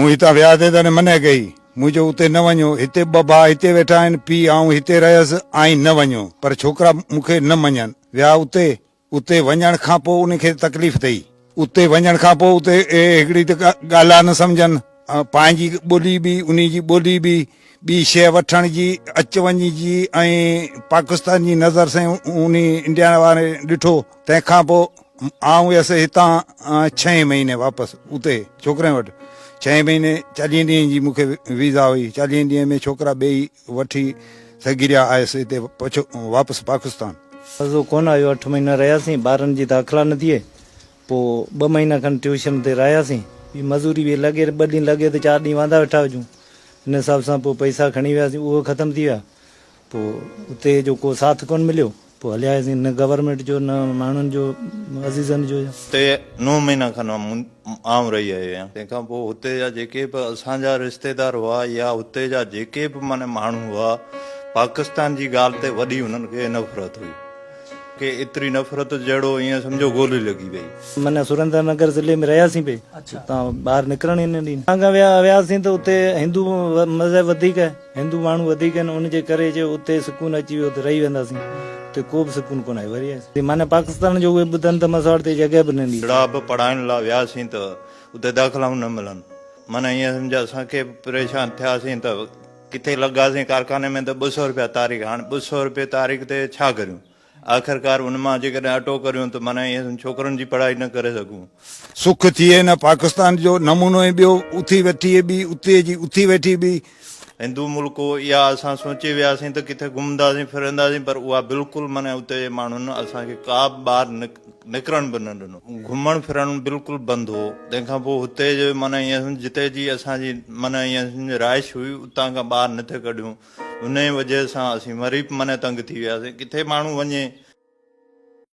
हूँ हितां वियासीं त मने कई, मुंहिंजो उते न वञो, हिते ॿ भाउ हिते वेठा आहिनि, पीउ आऊं हिते रहियसि, आई न वञो, पर छोकिरा मूंखे न मञनि। विया उते वञण खां पोइ उनखे तकलीफ़ अथई। उते वञण खां पोइ उते हिकिड़ी त ॻाल्हि न सम्झनि, पंहिंजी ॿोली बि उन जी ॿोली बि, ॿी शइ वठण जी अच वञ जी, ऐं पाकिस्तान जी नज़र सां उन इंडिया वारे ॾिठो। तंहिंखां पोइ आऊं वियुसि हितां 6 महीने वापसि उते छोकिरे वटि। 6 महीने 40 ॾींहं जी मूंखे वीज़ा हुई। 40 ॾींहं में छोकिरा ॿई वठी सगिरिया आयुसि हिते वापसि पाकिस्तान। मज़ो कोन आयो। 8 महीना रहियासीं, ॿारनि जी दाख़िला न थिए। पोइ 2 महीना खनि ट्यूशन ते रहियासीं। मज़ूरी बि लॻे, 2 ॾींहं लॻे त 4 ॾींहं वांदा वेठा हुजूं। हिन हिसाब सां पोइ पैसा खणी वियासीं, उहो ख़तमु थी विया। पोइ उते जो को साथ कोन मिलियो, पोइ हलियासीं। न गवर्नमेंट जो, न माण्हुनि जो, अज़ीज़नि जो। हुते 9 महीना खनि आऊं रही आयो आहियां। तंहिंखां पोइ हुते जा जेके बि असांजा रिश्तेदार हुआ या हुते जा जेके बि माना माण्हू हुआ, पाकिस्तान जी ॻाल्हि ते वॾी हुननि खे नफ़रत हुई। के एतिरी नफ़रत जहिड़ो ईअं सम्झो गोली लॻी वई। माना सुरेंद्र नगर ज़िले में रहियासीं पे। उतां ॿाहिरि निकिरण ई न ॾींदा। असां वियासीं त उते हिंदू मज़हब वधीक आहे, हिंदू माण्हू वधीक आहिनि, उनजे करे जो उते सुकून अची वियो त रही वेंदासीं। उते को बि सुकून कोन आहे। वरी माना पाकिस्तान जो उहे ॿुधनि त मसवाड़ ते जॻह बि न ॾींदी। जहिड़ा बि पढ़ाइण लाइ वियासीं त उते दाख़िलाऊं न मिलनि। माना ईअं सम्झो असांखे परेशान थियासीं त किथे लॻासीं कारखाने में त 200 रुपया तारीख़। हाणे 200 रुपये तारीख़ ते छा करियूं? आख़िरकार उन मां जेकॾहिं अटो करियूं त माना ईअं छोकिरनि जी पढ़ाई न करे सघूं। सुख थिए न पाकिस्तान जो नमूनो ई ॿियो, उथी वेठी बि उते जी उथी वेठी बि। हिंदू मुल्क या असां सोचे वियासीं त किथे घुमंदासीं फिरंदासीं, पर उहा बिल्कुलु माना उते माण्हुनि असांखे का बि ॿाहिरि निकिरण बि न ॾिनो। घुमण फिरण बिल्कुलु बंदि हो। तंहिंखां पोइ हुते जो माना ईअं जिते जी असांजी माना ईअं राइश हुई, उतां खां ॿाहिरि न थिए कढियूं। उन जी वजह सां असीं वरी माना तंग थी वियासीं। किथे माण्हू वञे